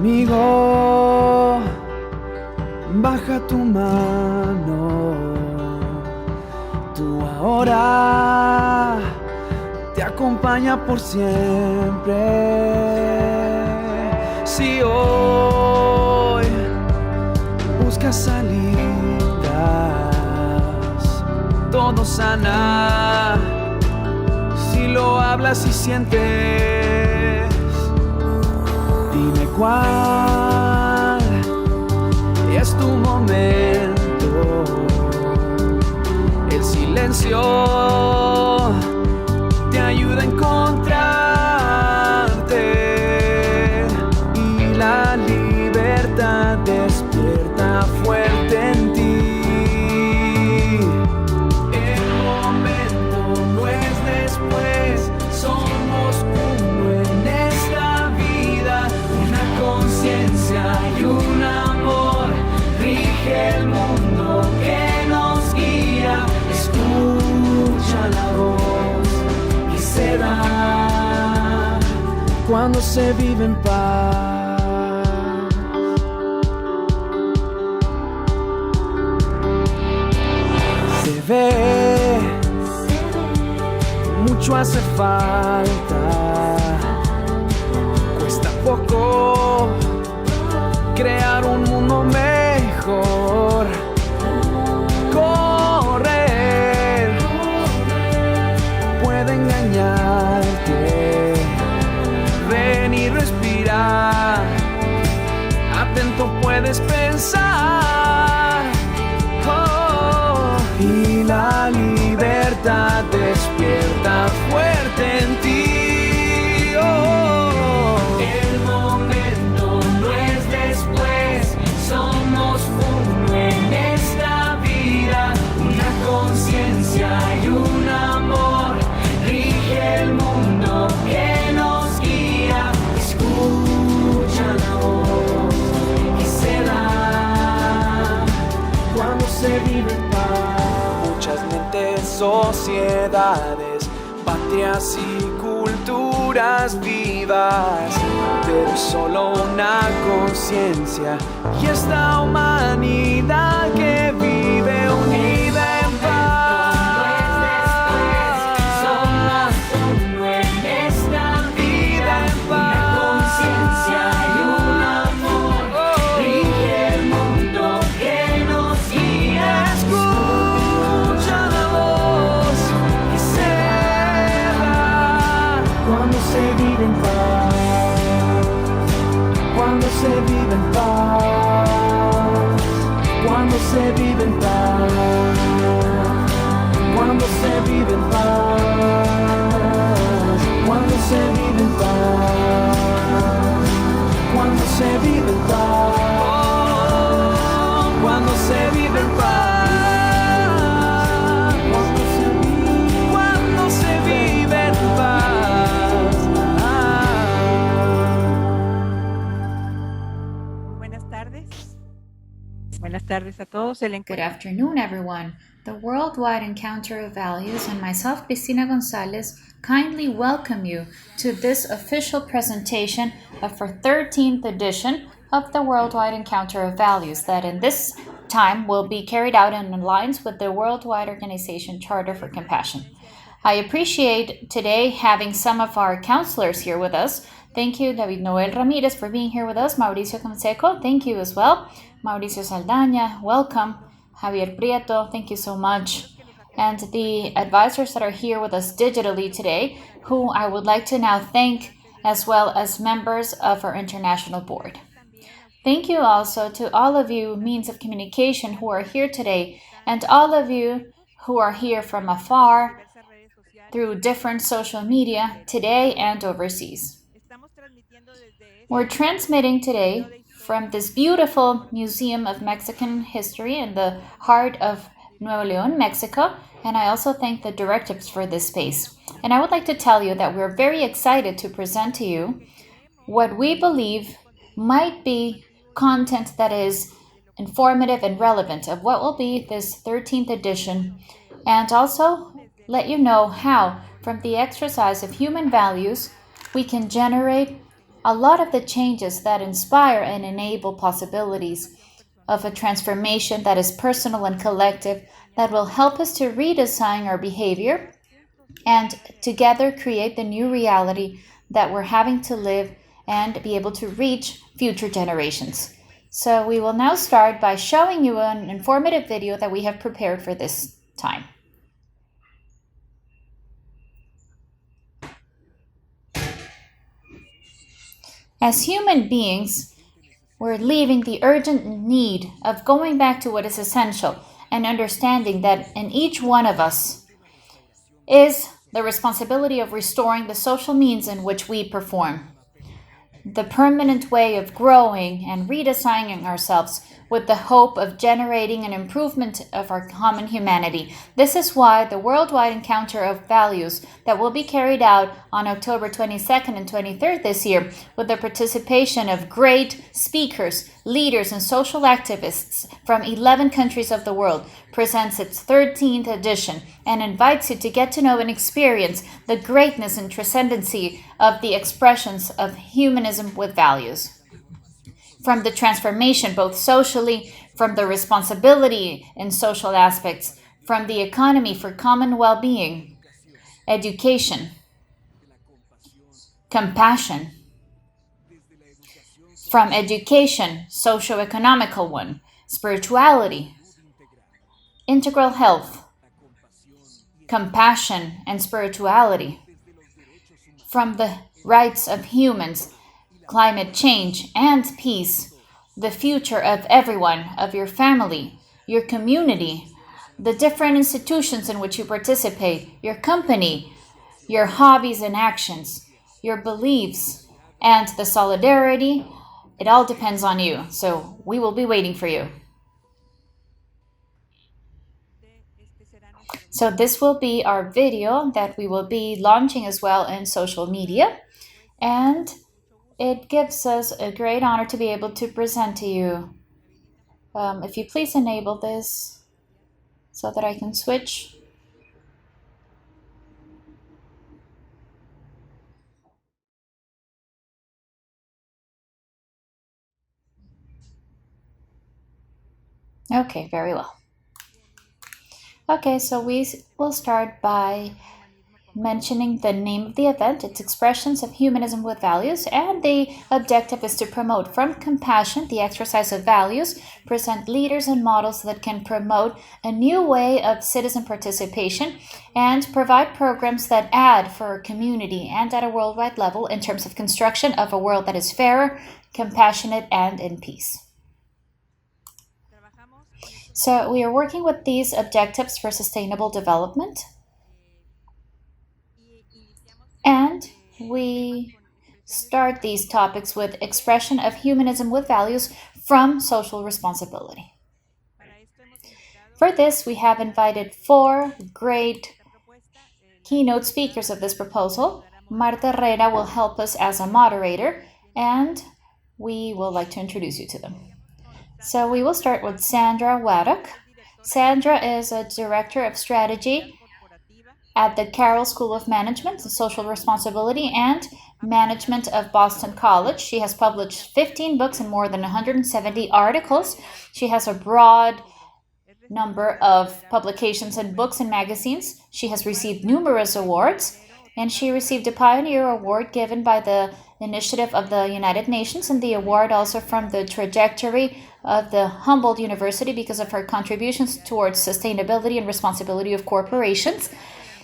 Amigo, baja tu mano. Tú ahora te acompaña por siempre. Si hoy buscas salidas, todo sana. Si lo hablas y sientes, dime cuál es tu momento. El silencio te ayuda a encontrarte y la libertad despierta fuerte en ti. El momento no es después, somos uno en esta vida. Una conciencia y un amor rige el mundo que nos guía. Escucha la voz que se da cuando se vive en paz. Se ve, mucho hace falta, cuesta poco crear un mundo mejor. Correr puede engañarte. Ven y respira, atento puedes pensar. Y la libertad despierta fuerte en ti. El momento no es después, somos uno en esta vida. Una conciencia y un amor rige el mundo que nos guía. Escucha la voz que se da cuando se vive en paz. Muchas mentes, sociedades, patrias y culturas vivas, pero solo una conciencia y esta humanidad que vive unida en paz. Somos uno en esta vida en paz. Una conciencia y un amor rige el mundo que nos guía. Escucha la voz que se da cuando se vive en paz. Cuando se vive en paz. Cuando se vive en paz. Cuando se vive en paz. Cuando se vive en paz. Cuando se vive en paz. Cuando se vive en paz. Cuando se vive en paz. Buenas tardes. Buenas tardes a todos. Good afternoon, everyone. The Worldwide Encounter of Values and myself, Cristina Gonzalez, kindly welcome you to this official presentation of our 13th edition of the Worldwide Encounter of Values that in this time will be carried out in alliance with the Worldwide Organization Charter for Compassion. I appreciate today having some of our counselors here with us. Thank you, David Noel Ramirez, for being here with us. Mauricio Canseco, thank you as well. Mauricio Saldaña, welcome. Javier Prieto, thank you so much. And the advisors that are here with us digitally today, who I would like to now thank, as well as members of our international board. Thank you also to all of you means of communication who are here today, and all of you who are here from afar through different social media today and overseas. We're transmitting today from this beautiful Museum of Mexican History in the heart of Nuevo León, Mexico, and I also thank the directives for this space. And I would like to tell you that we're very excited to present to you what we believe might be content that is informative and relevant of what will be this 13th edition, and also let you know how, from the exercise of human values, we can generate a lot of the changes that inspire and enable possibilities of a transformation that is personal and collective, that will help us to redesign our behavior and together create the new reality that we're having to live and be able to reach future generations. So we will now start by showing you an informative video that we have prepared for this time. As human beings, we're leaving the urgent need of going back to what is essential and understanding that in each one of us is the responsibility of restoring the social means in which we perform. The permanent way of growing and redesigning ourselves with the hope of generating an improvement of our common humanity. This is why the worldwide encounter of values that will be carried out on October 22nd and 23rd this year, with the participation of great speakers, leaders, and social activists from 11 countries of the world, presents its 13th edition and invites you to get to know and experience the greatness and transcendency of the expressions of humanism with values. From the transformation, both socially, from the responsibility in social aspects, from the economy for common well-being, education, compassion, from education, socio-economical one, spirituality, integral health, compassion and spirituality, from the rights of humans, climate change and peace, the future of everyone, of your family, your community, the different institutions in which you participate, your company, your hobbies and actions, your beliefs, and the solidarity. It all depends on you, so we will be waiting for you. So this will be our video that we will be launching as well in social media, and it gives us a great honor to be able to present to you. If you please enable this so that I can switch. Okay, very well. Okay, so we will start by mentioning the name of the event. It's Expressions of Humanism with Values, and the objective is to promote from compassion the exercise of values, present leaders and models that can promote a new way of citizen participation, and provide programs that add for our community and at a worldwide level in terms of construction of a world that is fairer, compassionate, and in peace. So we are working with these objectives for sustainable development. And we start these topics with expression of humanism with values from social responsibility. For this, we have invited 4 great keynote speakers of this proposal. Marta Herrera will help us as a moderator, and we would like to introduce you to them. So we will start with Sandra Wadd. Sandra is a director of strategy at the Carroll School of Management, Social Responsibility, and Management of Boston College. She has published 15 books and more than 170 articles. She has a broad number of publications in books and magazines. She has received numerous awards, and she received a Pioneer Award given by the Initiative of the United Nations, and the award also from the trajectory of the Humboldt University because of her contributions towards sustainability and responsibility of corporations.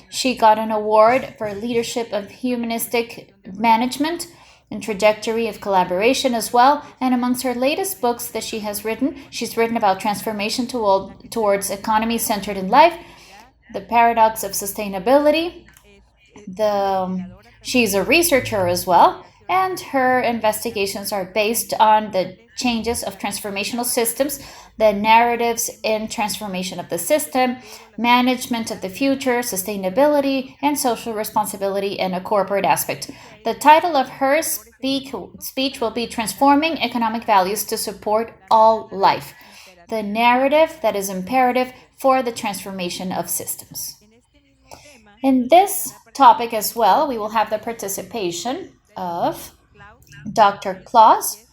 She got an award for leadership of humanistic management and trajectory of collaboration as well. And amongst her latest books that she has written, she's written about transformation towards economy centered in life, the paradox of sustainability. She's a researcher as well, and her investigations are based on the changes of transformational systems, the narratives in transformation of the system, management of the future, sustainability, and social responsibility in a corporate aspect. The title of her speech will be Transforming Economic Values to Support All Life, the narrative that is imperative for the transformation of systems. In this topic as well, we will have the participation of Dr. Klaus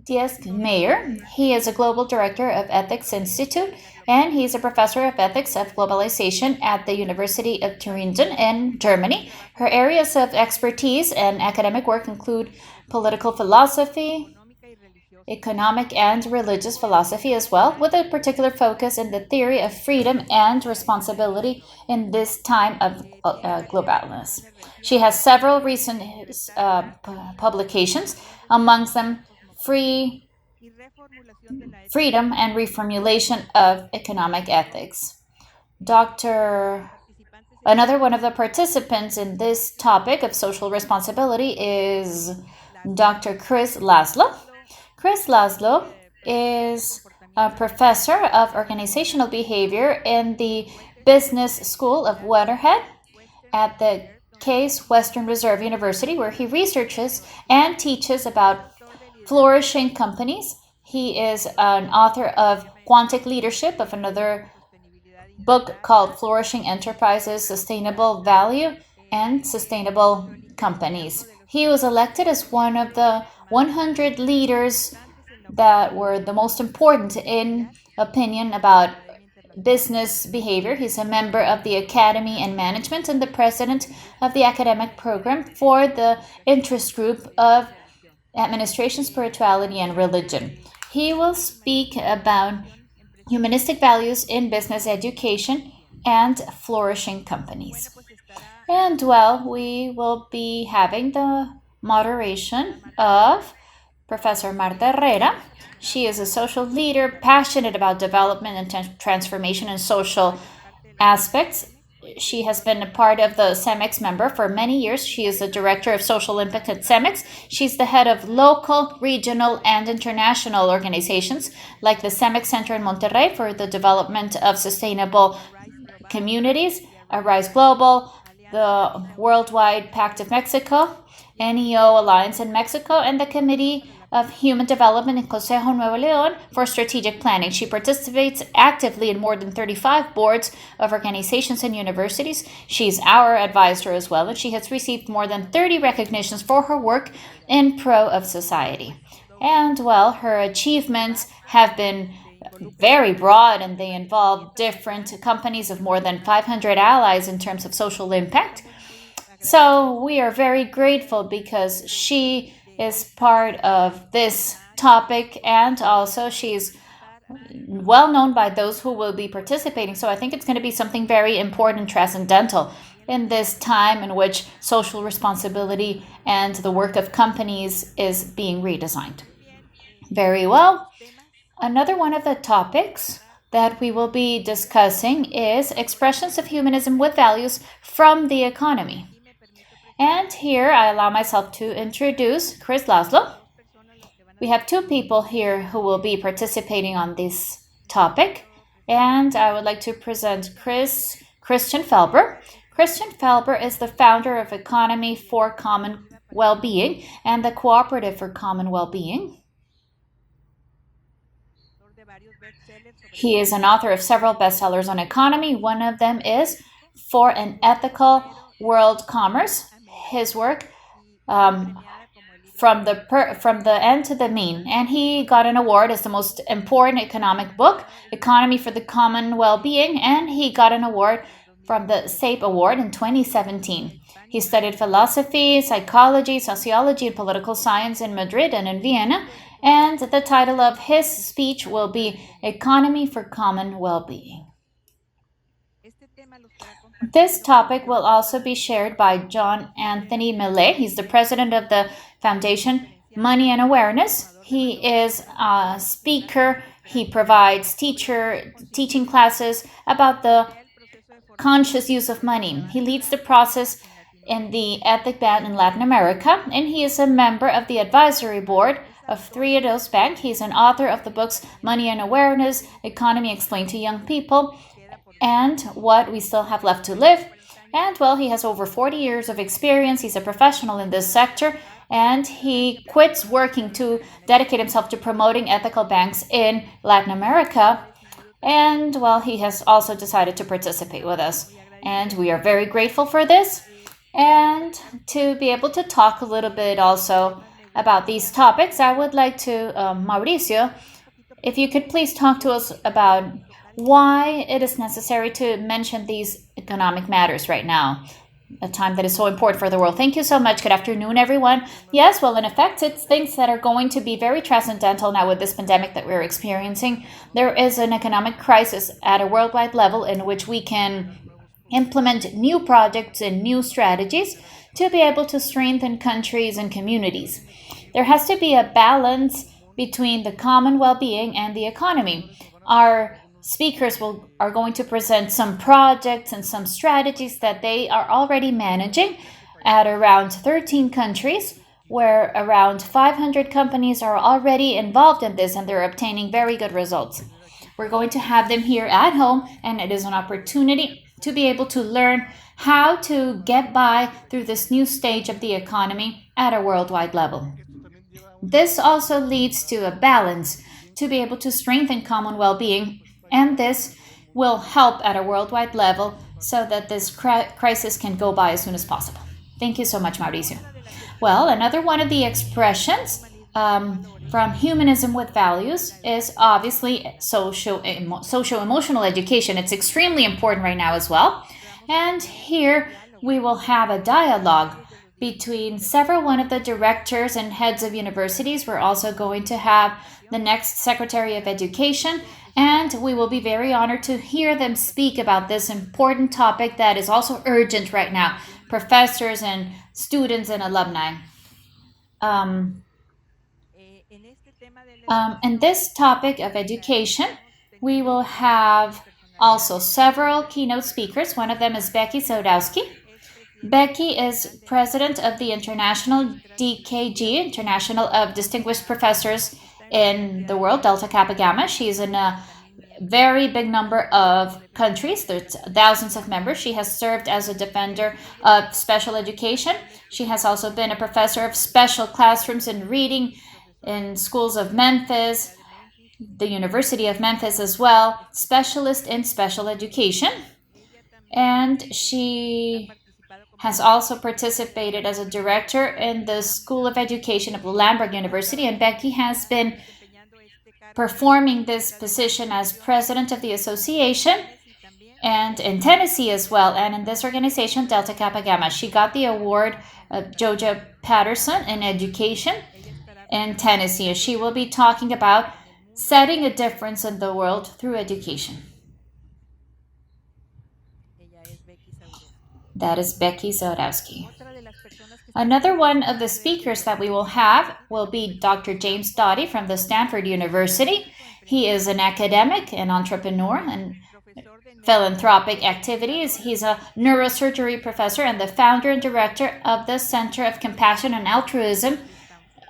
Diaz-Meyer. He is a global director of Ethics Institute, and he's a professor of ethics of globalization at the University of Tübingen in Germany. Her areas of expertise and academic work include political philosophy, economic and religious philosophy as well, with a particular focus in the theory of freedom and responsibility in this time of globalness. She has several recent publications, amongst them Freedom and Reformulation of Economic Ethics. Another one of the participants in this topic of social responsibility is Dr. Chris Laszlov. Chris Laszlov is a professor of organizational behavior in the Business School of Weatherhead at the Case Western Reserve University, where he researches and teaches about flourishing companies. He is an author of Quantic Leadership, of another book called Flourishing Enterprises, Sustainable Value, and Sustainable Companies. He was elected as one of the 100 leaders that were the most important in opinion about business behavior. He's a member of the Academy and Management and the president of the academic program for the interest group of Administration, Spirituality, and Religion. He will speak about humanistic values in business education and flourishing companies. And well, we will be having the moderation of Professor Marta Herrera. She is a social leader, passionate about development and transformation in social aspects. She has been a part of the CEMEX member for many years. She is the director of social impact at CEMEX. She's the head of local, regional, and international organizations like the CEMEX Center in Monterrey for the development of sustainable communities, Arise Global, the Worldwide Pact of Mexico, NEO Alliance in Mexico, and the Committee of Human Development in Consejo Nuevo León for strategic planning. She participates actively in more than 35 boards of organizations and universities. She's our advisor as well, and she has received more than 30 recognitions for her work in pro of society. And well, her achievements have been very broad, and they involve different companies of more than 500 allies in terms of social impact. So we are very grateful because she is part of this topic, and also she's well known by those who will be participating. So I think it's going to be something very important, transcendental in this time in which social responsibility and the work of companies is being redesigned. Very well. Another one of the topics that we will be discussing is expressions of humanism with values from the economy. And here I allow myself to introduce Chris Laszlov. We have two people here who will be participating on this topic, and I would like to present Christian Felber. Christian Felber is the founder of Economy for Common Well-Being and the Cooperative for Common Well-Being. He is an author of several bestsellers on economy. One of them is For an Ethical World Commerce. His work from the end to the mean, and he got an award as the most important economic book, Economy for the Common Well-Being, and he got an award from the SAPE Award in 2017. He studied philosophy, psychology, sociology, and political science in Madrid and in Vienna, and the title of his speech will be Economy for Common Well-Being. This topic will also be shared by John Anthony Millet. He's the president of the Foundation Money and Awareness. He is a speaker. He provides teaching classes about the conscious use of money. He leads the process in the Ethic Band in Latin America, and he is a member of the advisory board of Triodos Bank. He's an author of the books Money and Awareness, Economy Explained to Young People, and What We Still Have Left to Live. And well, he has over 40 years of experience. He's a professional in this sector, and he quits working to dedicate himself to promoting ethical banks in Latin America. And well, he has also decided to participate with us, and we are very grateful for this. And to be able to talk a little bit also about these topics, I would like to, Mauricio, if you could please talk to us about why it is necessary to mention these economic matters right now, a time that is so important for the world. Thank you so much. Good afternoon, everyone. Yes, well, in effect, it's things that are going to be very transcendental now with this pandemic that we're experiencing. There is an economic crisis at a worldwide level in which we can implement new projects and new strategies to be able to strengthen countries and communities. There has to be a balance between the common well-being and the economy. Our speakers are going to present some projects and some strategies that they are already managing at around 13 countries, where around 500 companies are already involved in this and they're obtaining very good results. We're going to have them here at home, and it is an opportunity to be able to learn how to get by through this new stage of the economy at a worldwide level. This also leads to a balance to be able to strengthen common well-being, and this will help at a worldwide level so that this crisis can go by as soon as possible. Thank you so much, Mauricio. Well, another one of the expressions from Humanism with Values is obviously socio-emotional education. It's extremely important right now as well. And here we will have a dialogue between one of the directors and heads of universities. We're also going to have the next Secretary of Education, and we will be very honored to hear them speak about this important topic that is also urgent right now, professors and students and alumni. In this topic of education, we will have also several keynote speakers. One of them is Becky Zawadzki. Becky is president of the International DKG, International of Distinguished Professors in the World, Delta Kappa Gamma. She's in a very big number of countries. There's thousands of members. She has served as a defender of special education. She has also been a professor of special classrooms and reading in schools of Memphis, the University of Memphis as well, specialist in special education. And she has also participated as a director in the School of Education of the Lamberg University, and Becky has been performing this position as president of the association and in Tennessee as well, and in this organization, Delta Kappa Gamma. She got the award of Georgia Patterson in education in Tennessee. She will be talking about setting a difference in the world through education. That is Becky Zawadzki. Another one of the speakers that we will have will be Dr. James Doughty from the Stanford University. He is an academic, an entrepreneur, and philanthropic activities. He's a neurosurgery professor and the founder and director of the Center of Compassion and Altruism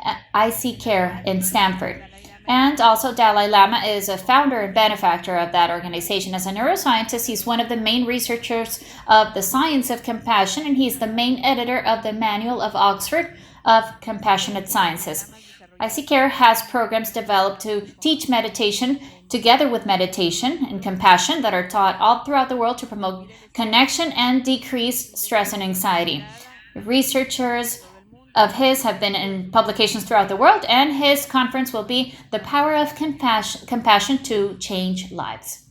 at ICCARE in Stanford. And also Dalai Lama is a founder and benefactor of that organization. As a neuroscientist, he's one of the main researchers of the science of compassion, and he's the main editor of the Manual of Oxford of Compassionate Sciences. ICCARE has programs developed to teach meditation together with meditation and compassion that are taught all throughout the world to promote connection and decrease stress and anxiety. Researchers of his have been in publications throughout the world, and his conference will be The Power of Compassion to Change Lives.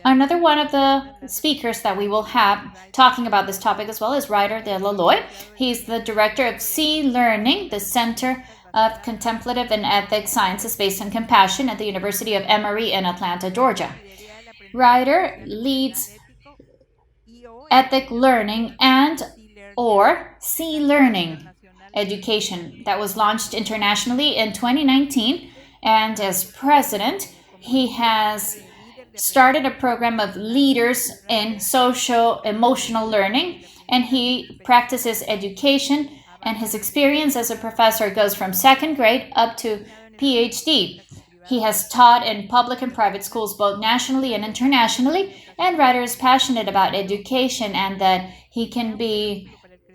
Another one of the speakers that we will have talking about this topic as well is Ryder de Laloy. He's the director of C-Learning, the Center of Contemplative and Ethic Sciences based on compassion at the University of Emory in Atlanta, Georgia. Ryder leads ethic learning and or C-Learning education that was launched internationally in 2019, and as president, he has started a program of leaders in socio-emotional learning, and he practices education, and his experience as a professor goes from second grade up to PhD. He has taught in public and private schools both nationally and internationally, and Ryder is passionate about education and that he can be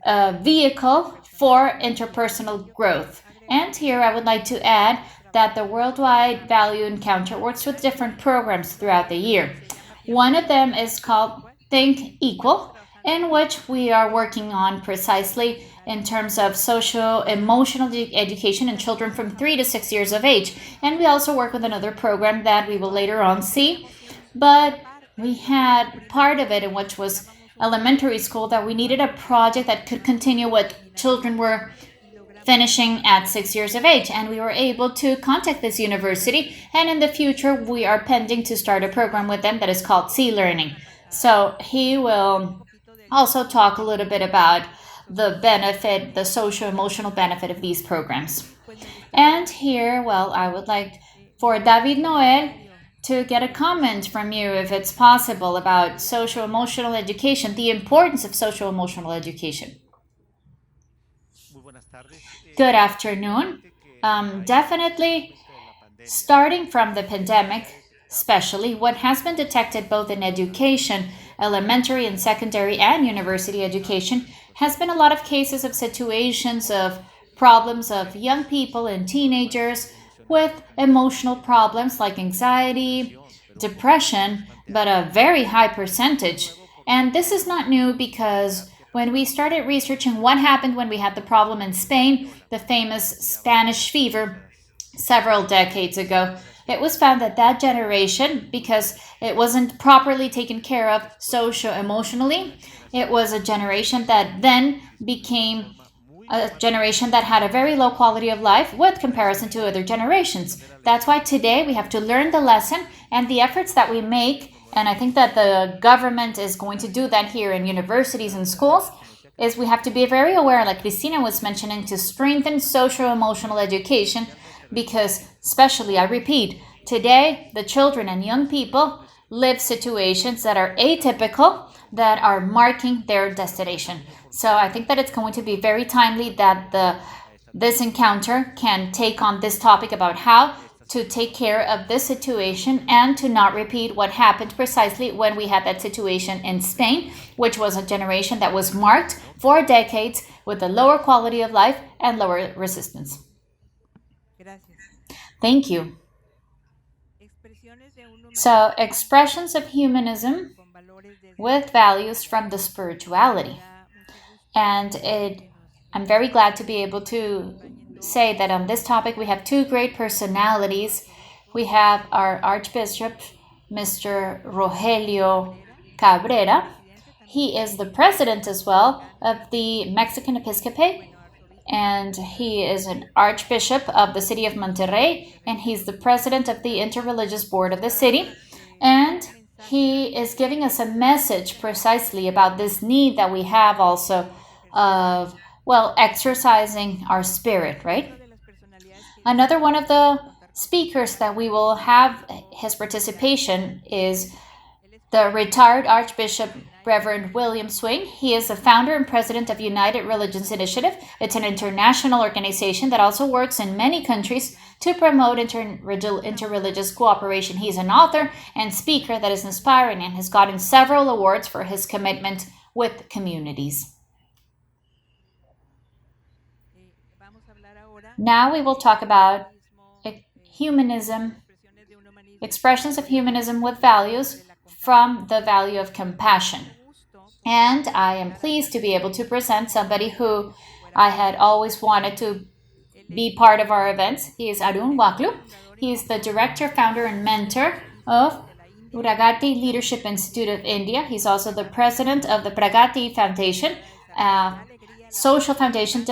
a vehicle for interpersonal growth. And here I would like to add that the Worldwide Value Encounter works with different programs throughout the year. One of them is called Think Equal, in which we are working on precisely in terms of social-emotional education in children from 3 to 6 years of age. And we also work with another program that we will later on see. But we had part of it in which was elementary school, that we needed a project that could continue what children were finishing at 6 years of age, and we were able to contact this university, and in the future we are pending to start a program with them that is called C-Learning. So he will also talk a little bit about the benefit, the social-emotional benefit of these programs. And here, well, I would like for David Noel to get a comment from you, if it's possible, about social-emotional education, the importance of social-emotional education. Good afternoon. Definitely, starting from the pandemic, especially, what has been detected both in education, elementary and secondary and university education, has been a lot of cases of situations of problems of young people and teenagers with emotional problems like anxiety, depression, but a very high percentage. And this is not new, because when we started researching what happened when we had the problem in Spain, the famous Spanish fever, several decades ago, it was found that that generation, because it wasn't properly taken care of socio-emotionally, it was a generation that then became a generation that had a very low quality of life with comparison to other generations. That's why today we have to learn the lesson, and the efforts that we make, and I think that the government is going to do that here in universities and schools, is we have to be very aware, like Cristina was mentioning, to strengthen social-emotional education, because especially, I repeat, today the children and young people live situations that are atypical, that are marking their destination. So I think that it's going to be very timely that this encounter can take on this topic about how to take care of this situation and to not repeat what happened precisely when we had that situation in Spain, which was a generation that was marked for decades with a lower quality of life and lower resistance. Thank you. So, expressions of humanism with values from the spirituality. And I'm very glad to be able to say that on this topic we have two great personalities. We have our Archbishop, Mr. Rogelio Cabrera. He is the president as well of the Mexican Episcopate, and he is an Archbishop of the city of Monterrey, and he's the president of the Interreligious Board of the city. And he is giving us a message precisely about this need that we have also of, well, exercising our spirit, right? Another one of the speakers that we will have his participation is the retired Archbishop Reverend William Swing. He is the founder and president of United Religions Initiative. It's an international organization that also works in many countries to promote interreligious cooperation. He's an author and speaker that is inspiring and has gotten several awards for his commitment with communities. Now we will talk about humanism, expressions of humanism with values from the value of compassion. And I am pleased to be able to present somebody who I had always wanted to be part of our events. He is Arun Waklu. He is the director, founder, and mentor of Pragati Leadership Institute of India. He's also the president of the Pragati Foundation, social foundation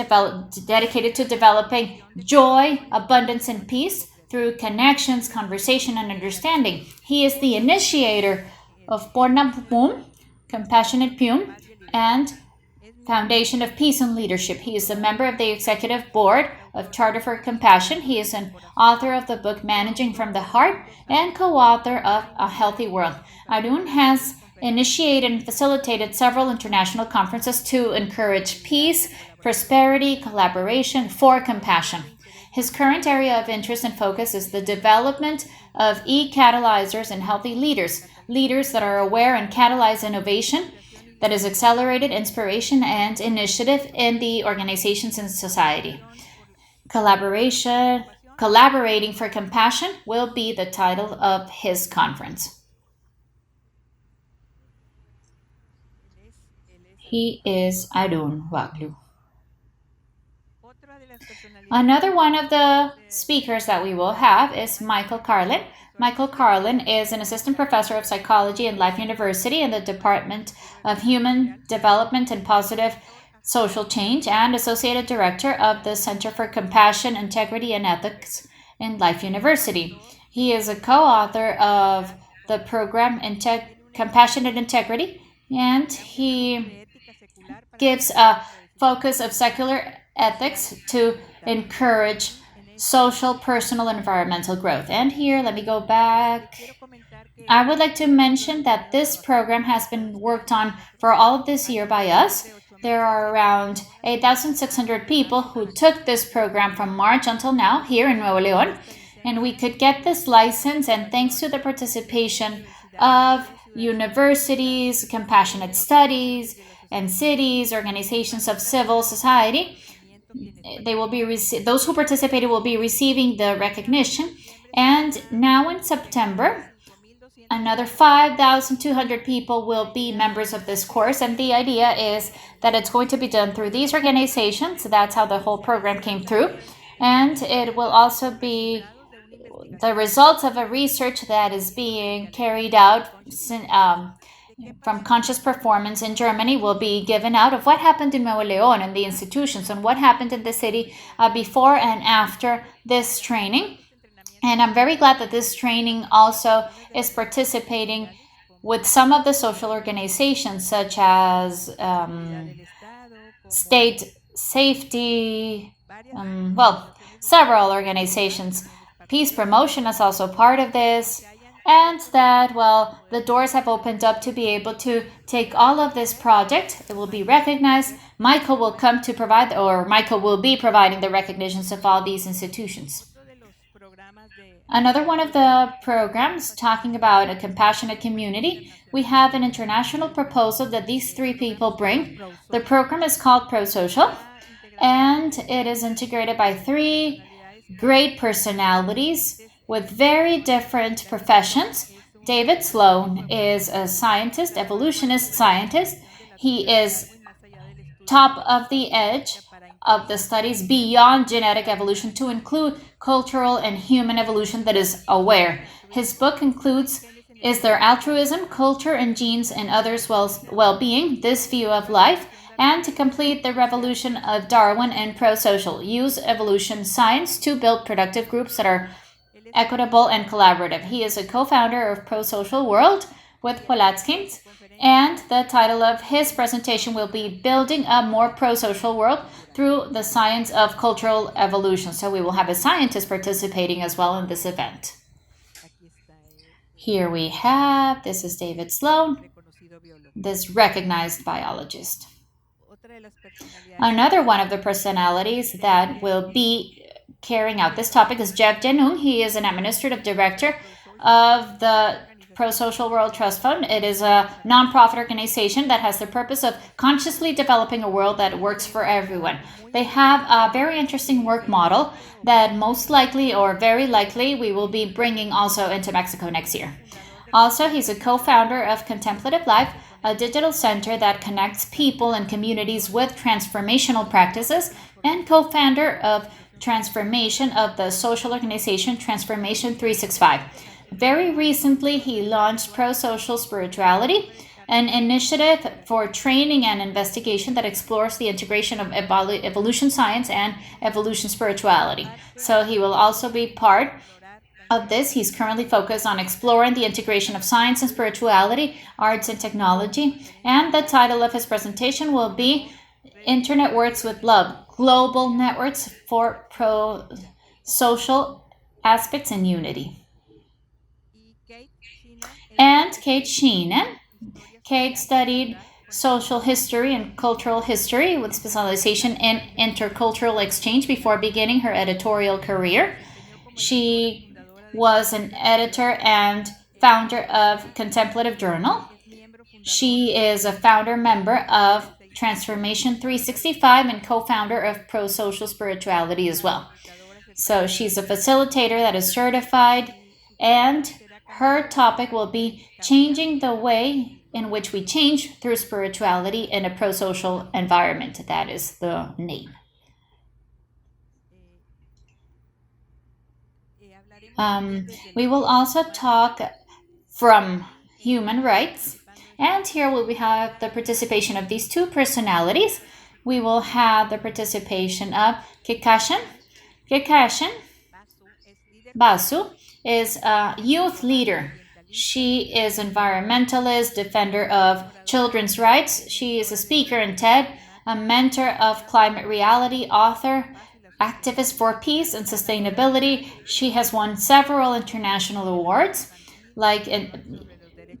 dedicated to developing joy, abundance, and peace through connections, conversation, and understanding. He is the initiator of Pornam Pum, Compassionate Pum, and Foundation of Peace and Leadership. He is a member of the executive board of Charter for Compassion. He is an author of the book Managing from the Heart and co-author of A Healthy World. Arun has initiated and facilitated several international conferences to encourage peace, prosperity, collaboration for compassion. His current area of interest and focus is the development of e-catalyzers and healthy leaders, leaders that are aware and catalyze innovation, that is accelerated inspiration and initiative in the organizations and society. Collaborating for Compassion will be the title of his conference. He is Arun Waglu. Another one of the speakers that we will have is Michael Carlin. Michael Carlin is an assistant professor of psychology at Life University in the Department of Human Development and Positive Social Change and associate director of the Center for Compassion, Integrity, and Ethics in Life University. He is a co-author of the program Compassionate Integrity, and he gives a focus of secular ethics to encourage social, personal, and environmental growth. And here, let me go back. I would like to mention that this program has been worked on for all of this year by us. There are around 8,600 people who took this program from March until now here in Nuevo León. And we could get this license, and thanks to the participation of universities, compassionate studies, and cities, organizations of civil society, they will be those who participated will be receiving the recognition. And now in September, another 5,200 people will be members of this course, and the idea is that it's going to be done through these organizations. That's how the whole program came through, and it will also be the results of a research that is being carried out from Conscious Performance in Germany will be given out of what happened in Nuevo León and the institutions and what happened in the city before and after this training. And I'm very glad that this training also is participating with some of the social organizations such as state safety, several organizations. Peace Promotion is also part of this. And that, the doors have opened up to be able to take all of this project. It will be recognized. Michael will come to provide, or Michael will be providing the recognitions of all these institutions. Another one of the programs talking about a compassionate community, we have an international proposal that these three people bring. The program is called Pro-Social, and it is integrated by three great personalities with very different professions. David Sloan is a scientist, evolutionist scientist. He is top of the edge of the studies beyond genetic evolution to include cultural and human evolution that is aware. His book includes Is There Altruism, Culture and Genes and Others' Well-Being, This View of Life, and to complete the revolution of Darwin and pro-social. Use evolution science to build productive groups that are equitable and collaborative. He is a co-founder of Pro-Social World with Polatzkins, and the title of his presentation will be Building a More Pro-Social World Through the Science of Cultural Evolution. So we will have a scientist participating as well in this event. Here we have, this is David Sloan, this recognized biologist. Another one of the personalities that will be carrying out this topic is Jeff Denung. He is an administrative director of the Pro-Social World Trust Fund. It is a nonprofit organization that has the purpose of consciously developing a world that works for everyone. They have a very interesting work model that most likely or very likely we will be bringing also into Mexico next year. Also, he's a co-founder of Contemplative Life, a digital center that connects people and communities with transformational practices, and co-founder of Transformation of the social organization Transformation 365. Very recently, he launched Pro-Social Spirituality, an initiative for training and investigation that explores the integration of evolution science and evolution spirituality. So he will also be part of this. He's currently focused on exploring the integration of science and spirituality, arts and technology, and the title of his presentation will be Internet Works with Love, Global Networks for Pro-Social Aspects and Unity. And Kate Sheenan. Kate studied social history and cultural history with specialization in intercultural exchange before beginning her editorial career. She was an editor and founder of Contemplative Journal. She is a founder member of Transformation 365 and co-founder of Pro-Social Spirituality as well. So she's a facilitator that is certified, and her topic will be changing the way in which we change through spirituality in a pro-social environment. That is the name. We will also talk from human rights, and here we have the participation of these two personalities. We will have the participation of Kekashin. Kekashin Basu is a youth leader. She is environmentalist, defender of children's rights. She is a speaker in TED, a mentor of climate reality, author, activist for peace and sustainability. She has won several international awards, like in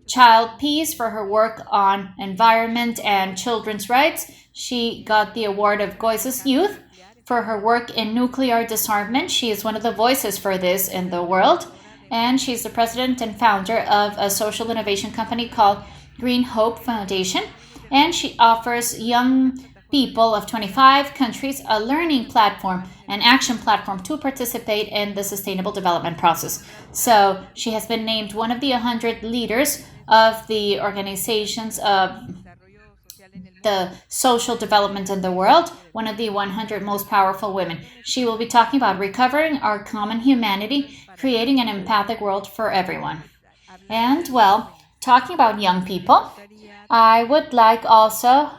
Child Peace for her work on environment and children's rights. She got the award of Goises Youth for her work in nuclear disarmament. She is one of the voices for this in the world. And she's the president and founder of a social innovation company called Green Hope Foundation. And she offers young people of 25 countries a learning platform, an action platform to participate in the sustainable development process. So she has been named one of the 100 leaders of the organizations of the social development in the world, one of the 100 most powerful women. She will be talking about recovering our common humanity, creating an empathic world for everyone. And, well, talking about young people, I would like also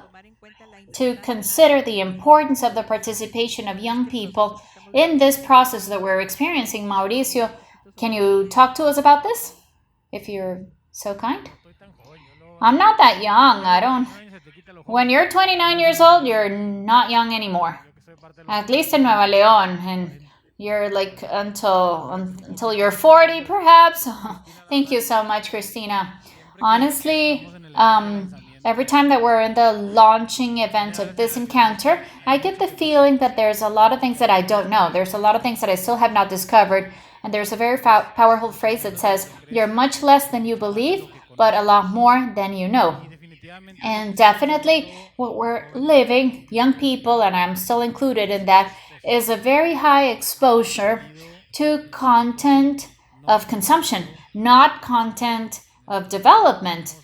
to consider the importance of the participation of young people in this process that we're experiencing. Mauricio, can you talk to us about this, if you're so kind? I'm not that young. When you're 29 years old, you're not young anymore. At least in Nueva León, and you're like until you're 40, perhaps. Thank you so much, Christina. Honestly, every time that we're in the launching event of this encounter, I get the feeling that there's a lot of things that I don't know. There's a lot of things that I still have not discovered. And there's a very powerful phrase that says, you're much less than you believe, but a lot more than you know. And definitely what we're living, young people, and I'm still included in that, is a very high exposure to content of consumption, not content of development.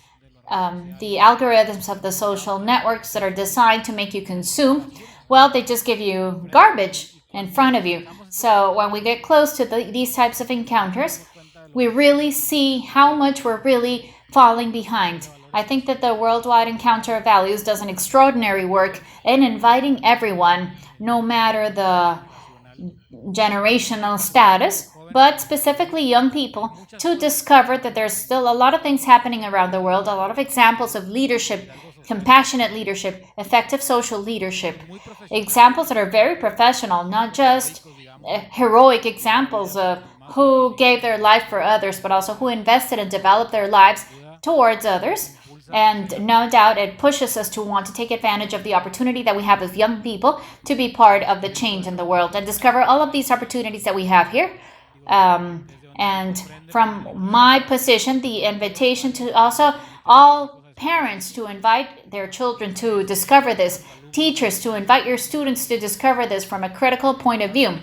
The algorithms of the social networks that are designed to make you consume, well, they just give you garbage in front of you. So when we get close to these types of encounters, we really see how much we're really falling behind. I think that the Worldwide Encounter of Values does an extraordinary work in inviting everyone, no matter the generational status, but specifically young people, to discover that there's still a lot of things happening around the world, a lot of examples of leadership, compassionate leadership, effective social leadership, examples that are very professional, not just heroic examples of who gave their life for others, but also who invested and developed their lives towards others. And no doubt it pushes us to want to take advantage of the opportunity that we have as young people to be part of the change in the world and discover all of these opportunities that we have here. And from my position, the invitation to also all parents to invite their children to discover this, teachers to invite your students to discover this from a critical point of view,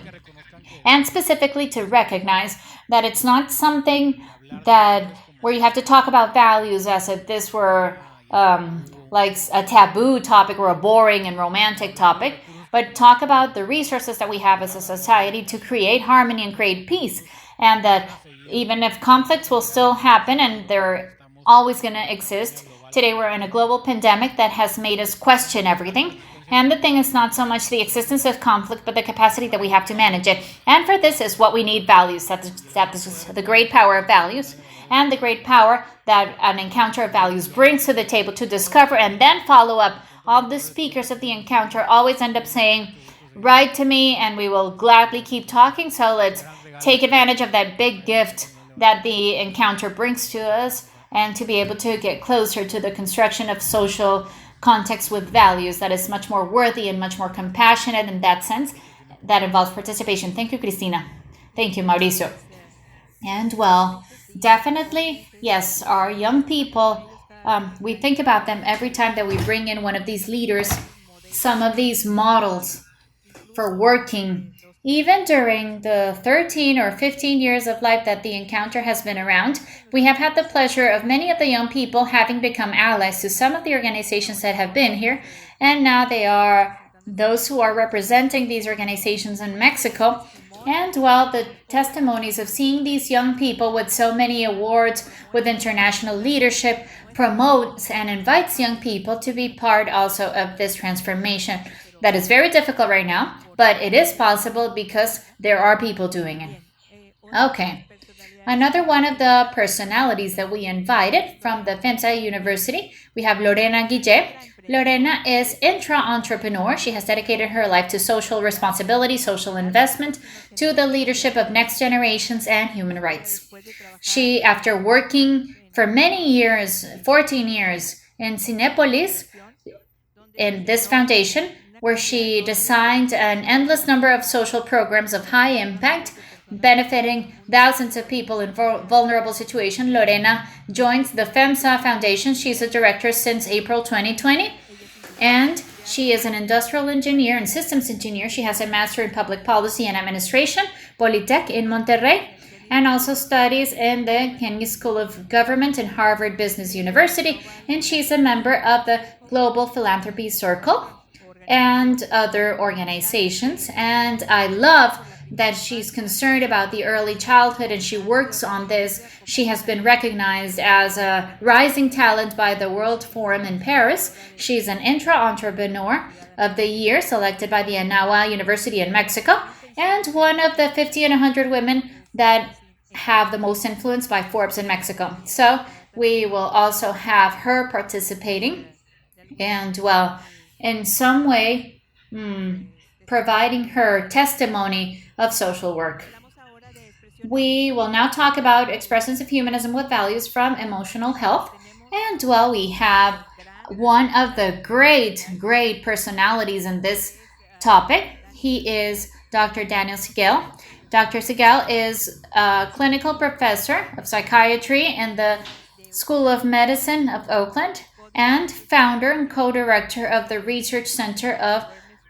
and specifically to recognize that it's not something that where you have to talk about values as if this were like a taboo topic or a boring and romantic topic, but talk about the resources that we have as a society to create harmony and create peace. And that even if conflicts will still happen and they're always going to exist, today we're in a global pandemic that has made us question everything. And the thing is not so much the existence of conflict, but the capacity that we have to manage it. And for this is what we need values. That's the great power of values and the great power that an encounter of values brings to the table to discover and then follow up. All the speakers of the encounter always end up saying, write to me and we will gladly keep talking. So let's take advantage of that big gift that the encounter brings to us and to be able to get closer to the construction of social context with values that is much more worthy and much more compassionate in that sense that involves participation. Thank you, Cristina. Thank you, Mauricio. And well, definitely, yes, our young people, we think about them every time that we bring in one of these leaders, some of these models for working Even during the 13 or 15 years of life that the encounter has been around, we have had the pleasure of many of the young people having become allies to some of the organizations that have been here, and now they are those who are representing these organizations in Mexico. And well, the testimonies of seeing these young people with so many awards, with international leadership, promotes and invites young people to be part also of this transformation that is very difficult right now, but it is possible because there are people doing it. Okay. Another one of the personalities that we invited from the FEMSA University, we have Lorena Aguilera. Lorena is intra-entrepreneur. She has dedicated her life to social responsibility, social investment, to the leadership of next generations and human rights. She, after working for many years, 14 years, in Cinepolis, in this foundation, where she designed an endless number of social programs of high impact, benefiting thousands of people in vulnerable situations. Lorena joins the FEMSA Foundation. She's a director since April 2020, and she is an industrial engineer and systems engineer. She has a master in public policy and administration, Polytech in Monterrey, and also studies in the Kennedy School of Government and Harvard Business University, and she's a member of the Global Philanthropy Circle and other organizations. And I love that she's concerned about the early childhood and she works on this. She has been recognized as a rising talent by the World Forum in Paris. She's an intra-entrepreneur of the year selected by the Anáhuac University in Mexico, and one of the 50 and 100 women that have the most influence by Forbes in Mexico. So we will also have her participating and, well, in some way providing her testimony of social work. We will now talk about expressions of humanism with values from emotional health. And well, we have one of the great personalities in this topic. He is Dr. Daniel Siegel. Dr. Siegel is a clinical professor of psychiatry in the School of Medicine of Oakland, and founder and co-director of the Research Center of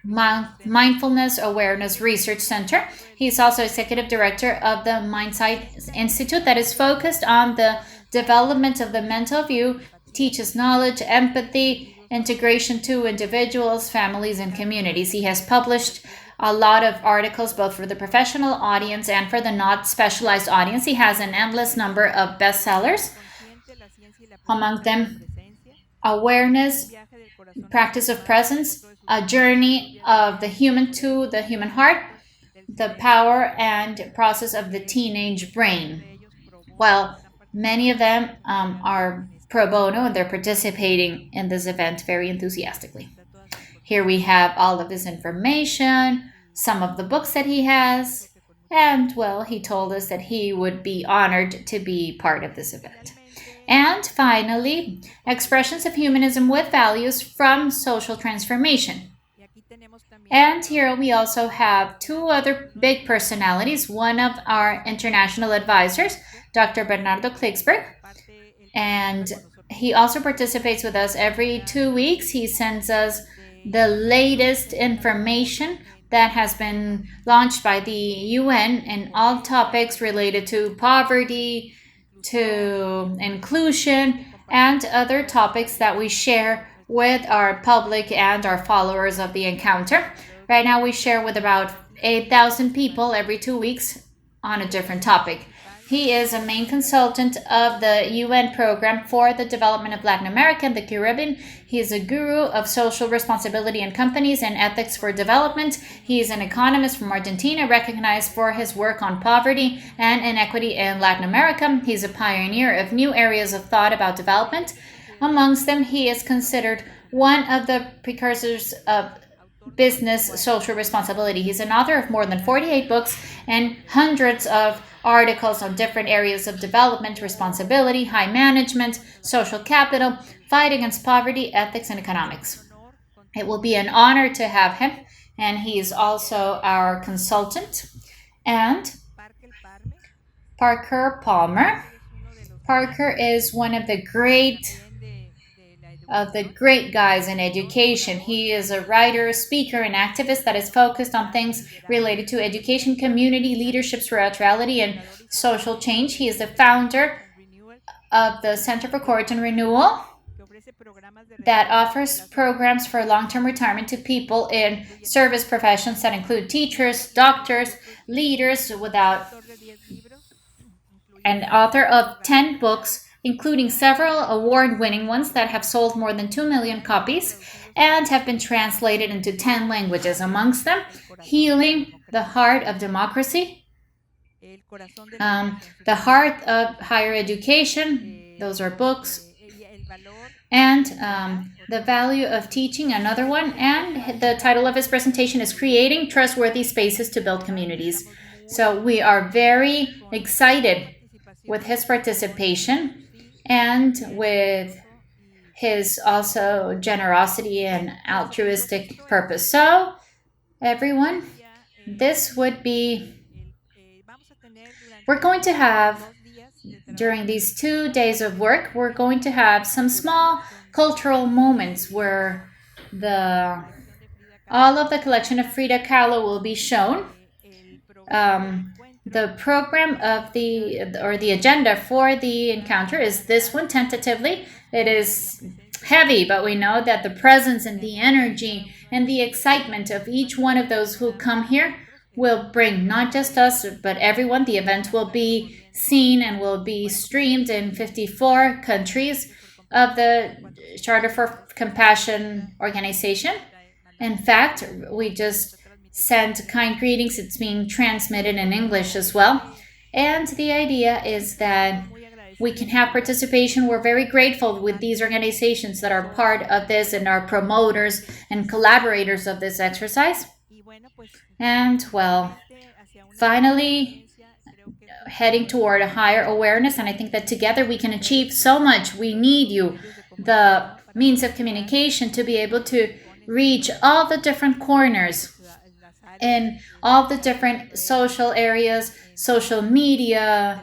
Mindfulness Awareness Research Center. He's also executive director of the Mindsight Institute that is focused on the development of the mental view, teaches knowledge, empathy, integration to individuals, families, and communities. He has published a lot of articles both for the professional audience and for the not specialized audience. He has an endless number of bestsellers, among them Awareness, Practice of Presence, A Journey of the Human to the Human Heart, The Power and Process of the Teenage Brain. Well, many of them are pro bono and they're participating in this event very enthusiastically. Here we have all of this information, some of the books that he has, and well, he told us that he would be honored to be part of this event. And finally, expressions of humanism with values from social transformation. And here we also have two other big personalities. One of our international advisors, Dr. Bernardo Klicksberg, and he also participates with us every 2 weeks. He sends us the latest information that has been launched by the UN in all topics related to poverty, to inclusion, and other topics that we share with our public and our followers of the encounter. Right now we share with about 8,000 people every 2 weeks on a different topic. He is a main consultant of the UN program for the development of Latin America and the Caribbean. He is a guru of social responsibility in companies and ethics for development. He is an economist from Argentina, recognized for his work on poverty and inequity in Latin America. He's a pioneer of new areas of thought about development. Amongst them, he is considered one of the precursors of business social responsibility. He's an author of more than 48 books and hundreds of articles on different areas of development, responsibility, high management, social capital, fight against poverty, ethics, and economics. It will be an honor to have him, and he is also our consultant. And Parker Palmer. Parker is one of the great of the great guys in education. He is a writer, speaker, and activist that is focused on things related to education, community, leadership, spirituality, and social change. He is the founder of the Center for Courage and Renewal that offers programs for long-term retirement to people in service professions that include teachers, doctors, leaders, and author of 10 books, including several award-winning ones that have sold more than 2 million copies and have been translated into 10 languages. Amongst them, Healing the Heart of Democracy, The Heart of Higher Education, those are books, and The Value of Teaching, another one, and the title of his presentation is Creating Trustworthy Spaces to Build Communities. So we are very excited with his participation and with his also generosity and altruistic purpose. So everyone, we're going to have, during these 2 days of work, we're going to have some small cultural moments where all of the collection of Frida Kahlo will be shown. The program of the agenda for the encounter is this one tentatively. It is heavy, but we know that the presence and the energy and the excitement of each one of those who come here will bring not just us, but everyone. The event will be seen and will be streamed in 54 countries of the Charter for Compassion organization. In fact, we just sent kind greetings. It's being transmitted in English as well. And the idea is that we can have participation. We're very grateful with these organizations that are part of this and are promoters and collaborators of this exercise. And well, finally, heading toward a higher awareness, and I think that together we can achieve so much. We need you, the means of communication, to be able to reach all the different corners in all the different social areas, social media,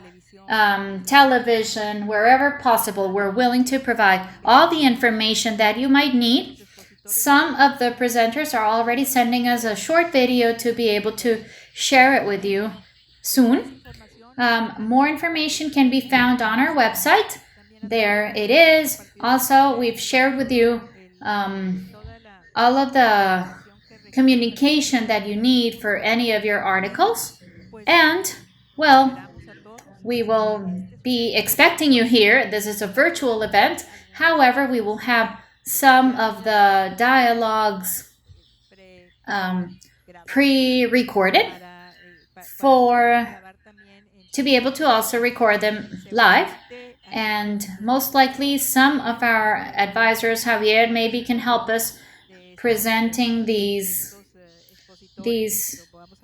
television, wherever possible. We're willing to provide all the information that you might need. Some of the presenters are already sending us a short video to be able to share it with you soon. More information can be found on our website. There it is. Also, we've shared with you all of the communication that you need for any of your articles. And, well, we will be expecting you here. This is a virtual event. However, we will have some of the dialogues pre-recorded to be able to also record them live. And most likely some of our advisors, Javier, maybe can help us presenting these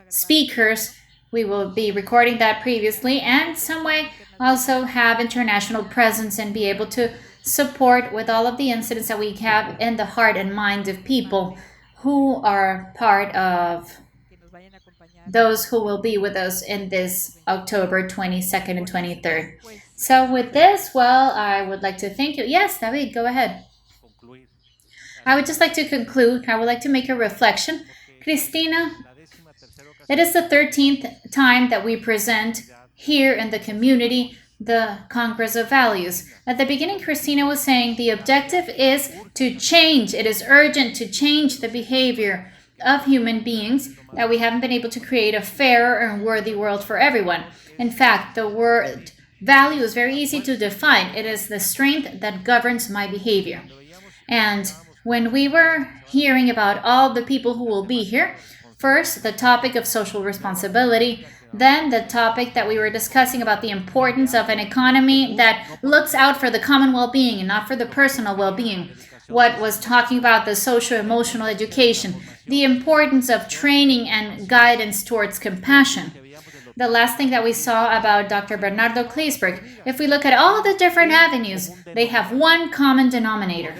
speakers. We will be recording that previously, and some way also have international presence and be able to support with all of the incidents that we have in the heart and mind of people who are part of those who will be with us in this October 22nd and 23rd. So with this, well, I would like to thank you. Yes, David, go ahead. I would just like to conclude. I would like to make a reflection. Cristina, it is the 13th time that we present here in the community the Congress of Values. At the beginning, Cristina was saying the objective is to change. It is urgent to change the behavior of human beings, that we haven't been able to create a fairer and worthy world for everyone. In fact, the word value is very easy to define. It is the strength that governs my behavior. And when we were hearing about all the people who will be here, first, the topic of social responsibility, then the topic that we were discussing about the importance of an economy that looks out for the common well-being and not for the personal well-being. What was talking about the socio-emotional education, the importance of training and guidance towards compassion. The last thing that we saw about Dr. Bernardo Kleesberg, if we look at all the different avenues, they have one common denominator.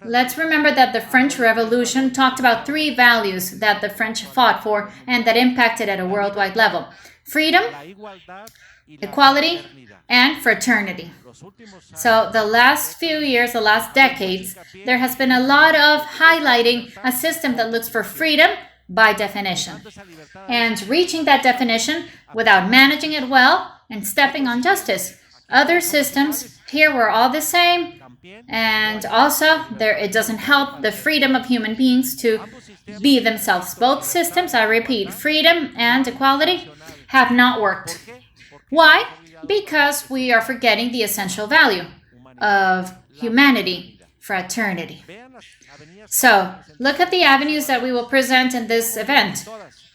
Let's remember that the French Revolution talked about 3 values that the French fought for and that impacted at a worldwide level. Freedom, equality, and fraternity. So the last few years, the last decades, there has been a lot of highlighting a system that looks for freedom by definition, and reaching that definition without managing it well and stepping on justice. Other systems, here we're all the same, and also it doesn't help the freedom of human beings to be themselves. Both systems, I repeat, freedom and equality, have not worked. Why? Because we are forgetting the essential value of humanity, fraternity. So, look at the avenues that we will present in this event.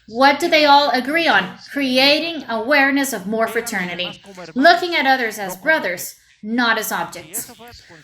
What do they all agree on? Creating awareness of more fraternity. Looking at others as brothers, not as objects.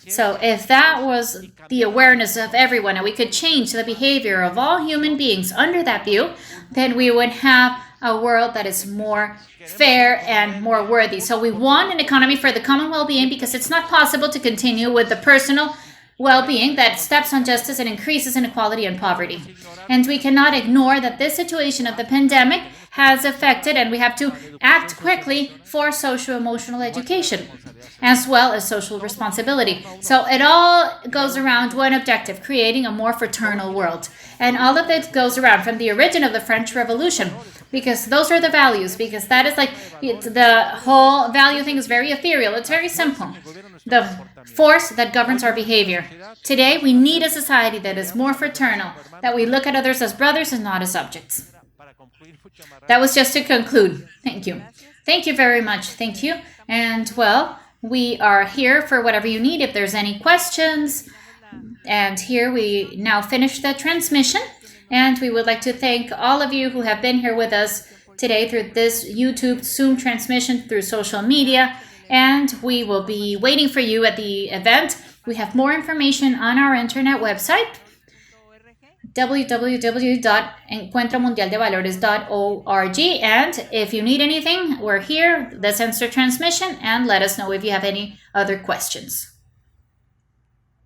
So, if that was the awareness of everyone and we could change the behavior of all human beings under that view, then we would have a world that is more fair and more worthy. So we want an economy for the common well-being, because it's not possible to continue with the personal well-being that steps on justice and increases inequality and poverty. And we cannot ignore that this situation of the pandemic has affected, and we have to act quickly for socio-emotional education as well as social responsibility. So it all goes around one objective: creating a more fraternal world. And all of it goes around from the origin of the French Revolution, because those are the values, because that is the whole value thing is very ethereal. It's very simple. The force that governs our behavior. Today, we need a society that is more fraternal, that we look at others as brothers and not as objects. That was just to conclude. Thank you. Thank you very much. Thank you. And well, we are here for whatever you need if there's any questions. And here we now finish the transmission. And we would like to thank all of you who have been here with us today through this YouTube Zoom transmission through social media. And we will be waiting for you at the event. We have more information on our internet website, www.encuentromundialdevalores.org. And if you need anything, we're here. Let's answer transmission and let us know if you have any other questions.